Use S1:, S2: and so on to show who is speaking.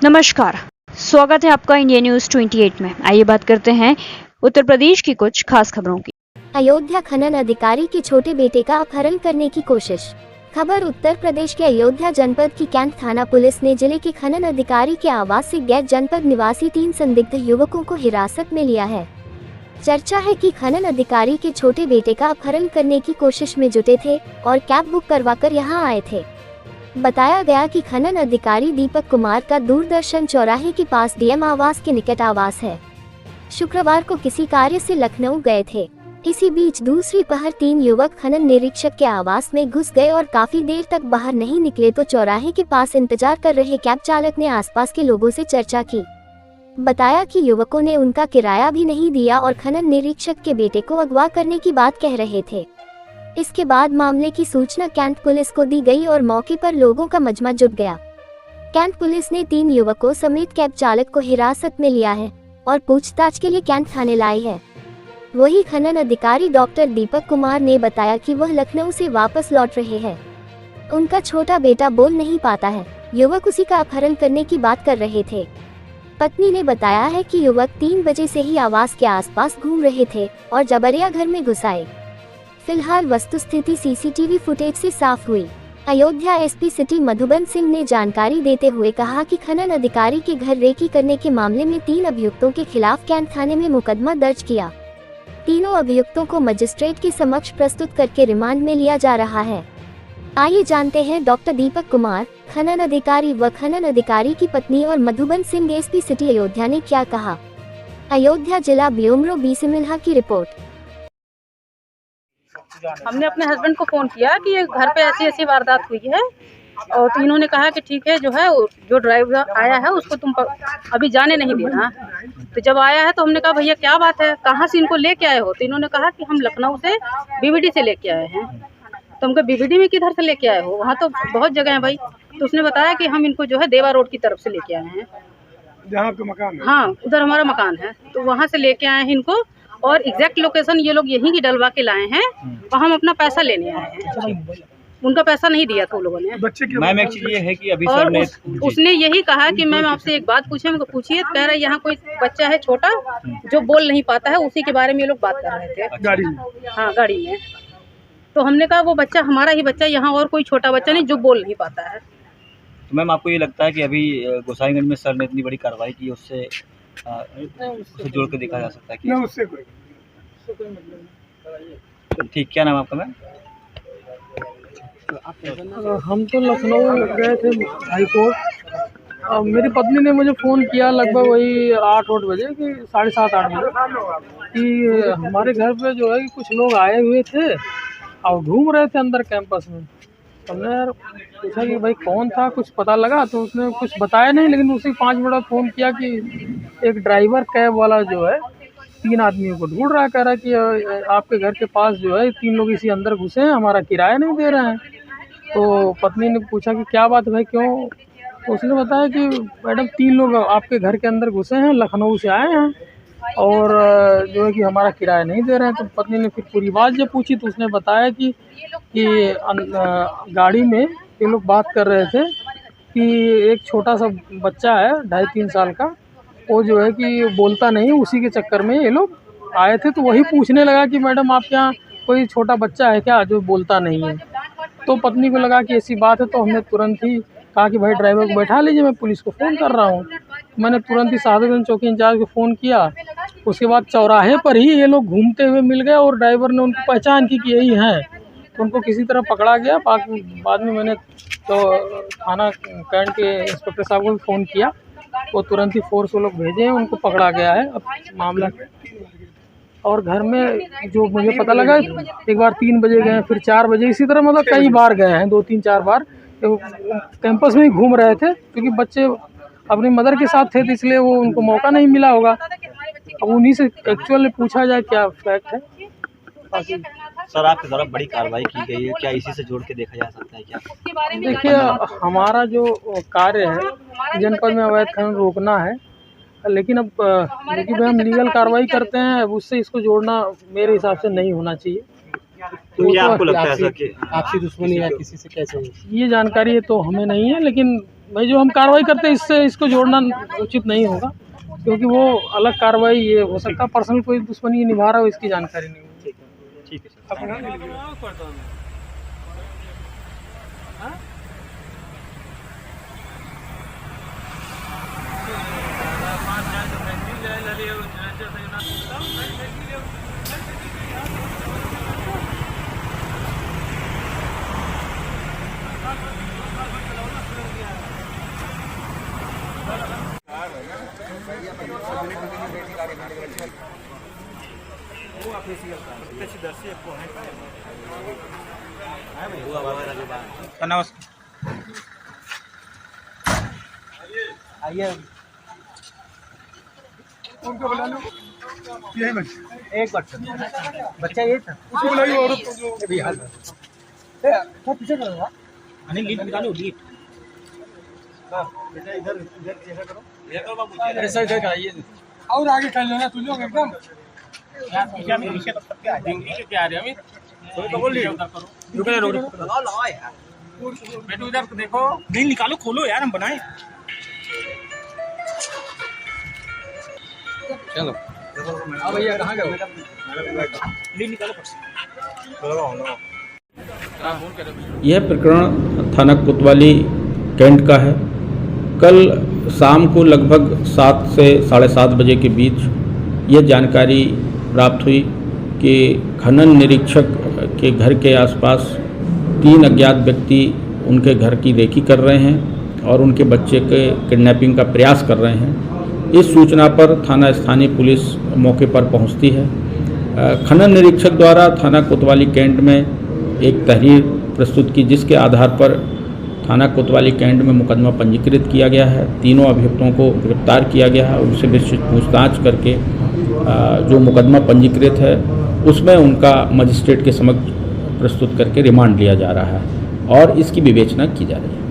S1: नमस्कार, स्वागत है आपका इंडिया न्यूज 28 में। आइए बात करते हैं उत्तर प्रदेश की कुछ खास खबरों की।
S2: अयोध्या खनन अधिकारी के छोटे बेटे का अपहरण करने की कोशिश। खबर उत्तर प्रदेश के अयोध्या जनपद की कैंट थाना पुलिस ने जिले के खनन अधिकारी के आवास से गैर जनपद निवासी 3 संदिग्ध युवकों को हिरासत में लिया है। चर्चा है कि खनन अधिकारी के छोटे बेटे का अपहरण करने की कोशिश में जुटे थे और कैब बुक करवाकर यहां आए थे। बताया गया कि खनन अधिकारी दीपक कुमार का दूरदर्शन चौराहे के पास डीएम आवास के निकट आवास है। शुक्रवार को किसी कार्य से लखनऊ गए थे। इसी बीच दूसरी पहर 3 युवक खनन निरीक्षक के आवास में घुस गए और काफी देर तक बाहर नहीं निकले तो चौराहे के पास इंतजार कर रहे कैब चालक ने आसपास के लोगों से चर्चा की। बताया कि युवकों ने उनका किराया भी नहीं दिया और खनन निरीक्षक के बेटे को अगवा करने की बात कह रहे थे। इसके बाद मामले की सूचना कैंट पुलिस को दी गई और मौके पर लोगों का मजमा जुट गया। कैंट पुलिस ने 3 युवकों समेत कैब चालक को हिरासत में लिया है और पूछताछ के लिए कैंट थाने लाई है। वही खनन अधिकारी डॉक्टर दीपक कुमार ने बताया कि वह लखनऊ से वापस लौट रहे हैं। उनका छोटा बेटा बोल नहीं पाता है। युवक उसी का अपहरण करने की बात कर रहे थे। पत्नी ने बताया है कि युवक 3 बजे से ही आवास के आसपास घूम रहे थे और जबरिया घर में घुस आए। फिलहाल वस्तुस्थिति सीसीटीवी फुटेज से साफ हुई। अयोध्या एसपी सिटी मधुबन सिंह ने जानकारी देते हुए कहा कि खनन अधिकारी के घर रेकी करने के मामले में 3 अभियुक्तों के खिलाफ कैंट थाने में मुकदमा दर्ज किया। तीनों अभियुक्तों को मजिस्ट्रेट के समक्ष प्रस्तुत करके रिमांड में लिया जा रहा है। आइए जानते हैं डॉक्टर दीपक कुमार, खनन अधिकारी व खनन अधिकारी की पत्नी और मधुबन सिंह एसपी सिटी अयोध्या ने क्या कहा। अयोध्या जिला ब्यूरो बी सिमिल्हा की रिपोर्ट।
S3: हमने अपने हस्बैंड को फ़ोन किया कि ये घर पे ऐसी ऐसी वारदात हुई है और तो इन्होंने कहा कि ठीक है, जो ड्राइवर आया है उसको तुम अभी जाने नहीं देना। तो जब आया है तो हमने कहा भैया क्या बात है, कहाँ से इनको लेके आए हो? तो इन्होंने कहा कि हम लखनऊ से बीबीडी से लेके आए हैं। तो हमको बीबीडी में किधर से लेके आए हो? वहाँ तो बहुत जगह है भाई। तो उसने बताया कि हम इनको देवा रोड की तरफ से लेके आए हैं,
S4: जहाँ आपका मकान है।
S3: हाँ, उधर हमारा मकान है, तो वहाँ से लेके आए हैं इनको और एग्जैक्ट लोकेशन ये लोग यहीं की डलवा के लाए हैं और हम अपना पैसा लेने आए हैं। उनका पैसा नहीं दिया था उन लोगों ने।
S4: बच्चे की
S5: मैम एक चीज ये है कि अभी
S3: और
S5: सर ने
S3: उसने यही कहा कि मैम आपसे एक बात पूछे। हमको पूछिए। कह रहा है यहाँ कोई बच्चा है छोटा जो बोल नहीं पाता है, उसी के बारे में ये लोग बात कर रहे थे
S4: गाड़ी में।
S3: हाँ, गाड़ी में। तो हमने कहा वो बच्चा हमारा ही बच्चा, यहाँ और कोई छोटा बच्चा नहीं जो बोल नहीं पाता है।
S5: तो मैम आपको ये लगता है कि अभी गोसाईगंज में सर ने इतनी बड़ी कार्रवाई की, उससे जोड़ के देखा जा सकता है कि
S4: ना उससे कोई
S5: ठीक। क्या नाम आपका मैम?
S6: हम तो लखनऊ गए थे हाई कोर्ट। मेरी पत्नी ने मुझे फ़ोन किया लगभग वही 8-8 बजे कि 7:30-8 बजे कि हमारे घर पे जो है कि कुछ लोग आए हुए थे और घूम रहे थे अंदर कैंपस में। हमने यार पूछा कि भाई कौन था, कुछ पता लगा? तो उसने कुछ बताया नहीं, लेकिन उसी 5 मिनट बाद फ़ोन किया कि एक ड्राइवर कैब वाला जो है 3 आदमियों को ढूंढ रहा है। कह रहा है कि आपके घर के पास जो है 3 लोग इसी अंदर घुसे हैं, हमारा किराया नहीं दे रहे हैं। तो पत्नी ने पूछा कि क्या बात है भाई, क्यों? तो उसने बताया कि मैडम 3 लोग आपके घर के अंदर घुसे हैं, लखनऊ से आए हैं और जो है कि हमारा किराया नहीं दे रहे हैं। तो पत्नी ने फिर पूरी बात जब पूछी तो उसने बताया कि गाड़ी में ये लोग बात कर रहे थे कि एक छोटा सा बच्चा है 2.5-3 साल का, वो जो है कि बोलता नहीं, उसी के चक्कर में ये लोग आए थे। तो वही पूछने लगा कि मैडम आपके यहाँ कोई छोटा बच्चा है क्या जो बोलता नहीं है? तो पत्नी को लगा कि ऐसी बात है, तो हमने तुरंत ही कहा कि भाई ड्राइवर को बैठा लीजिए, मैं पुलिस को फ़ोन कर रहा हूँ। मैंने तुरंत ही सादतगंज चौकी इंचार्ज को फ़ोन किया। उसके बाद चौराहे पर ही ये लोग घूमते हुए मिल गए और ड्राइवर ने उनको पहचान की कि यही हैं, तो उनको किसी तरह पकड़ा गया। बाद में मैंने तो थाना कैंट के इंस्पेक्टर साहब को भी फ़ोन किया, वो तुरंत ही फोर्स वो लोग भेजे हैं, उनको पकड़ा गया है। अब मामला और घर में जो मुझे पता लगा, एक बार 3 बजे गए, फिर 4 बजे, इसी तरह मतलब कई बार गए हैं, 2-3-4 बार। तो कैंपस में ही घूम रहे थे क्योंकि बच्चे अपनी मदर के साथ थे, तो इसलिए वो उनको मौका नहीं मिला होगा। अब उन्हीं से एक्चुअल पूछा जाए क्या फैक्ट है। बाकी
S5: सर आपके द्वारा बड़ी कार्रवाई की गई है, क्या इसी से जोड़ के देखा जा सकता है क्या?
S6: देखिए, हमारा जो कार्य है जनपद में अवैध खनन रोकना है, लेकिन अब क्योंकि भाई हम लीगल कार्रवाई करते हैं, अब उससे इसको जोड़ना मेरे हिसाब से नहीं होना चाहिए।
S5: तो क्या आपको लगता है ऐसा कि
S7: आपसी दुश्मनी या किसी से कैसे हुई?
S6: ये जानकारी तो हमें नहीं है, लेकिन भाई जो हम कार्रवाई करते हैं इससे इसको जोड़ना उचित नहीं होगा, क्योंकि वो अलग कार्रवाई ये हो सकता है। पर्सनल कोई दुश्मनी निभा रहा हो इसकी जानकारी नहीं है।
S5: ठीक है सर।
S4: उनको बुला लो, यही बच्चा
S7: एक बार बच्चा ये था,
S4: उसको बुलाइए। औरत को जो
S7: बिहार में क्या पीछे करूँगा
S5: अनिल लीड निकालो लीड।
S7: बेटा इधर इधर चेहरा करो, ऐसा इधर आइए
S4: और आगे कर लेना तुम लोग एकदम।
S5: बेटू इधर देखो, नहीं निकालो, खोलो यार, हम बनाए।
S7: चलो अब भैया कहाँ गए?
S5: लीड निकालो।
S8: यह प्रकरण थाना कोतवाली कैंट का है। कल शाम को लगभग 7 से 7:30 बजे के बीच यह जानकारी प्राप्त हुई कि खनन निरीक्षक के घर के आसपास 3 अज्ञात व्यक्ति उनके घर की रेकी कर रहे हैं और उनके बच्चे के किडनैपिंग का प्रयास कर रहे हैं। इस सूचना पर थाना स्थानीय पुलिस मौके पर पहुंचती है। खनन निरीक्षक द्वारा थाना कोतवाली कैंट में एक तहरीर प्रस्तुत की, जिसके आधार पर थाना कोतवाली कैंट में मुकदमा पंजीकृत किया गया है। तीनों अभियुक्तों को गिरफ्तार किया गया है। उनसे विस्तृत पूछताछ करके जो मुकदमा पंजीकृत है उसमें उनका मजिस्ट्रेट के समक्ष प्रस्तुत करके रिमांड लिया जा रहा है और इसकी विवेचना की जा रही है।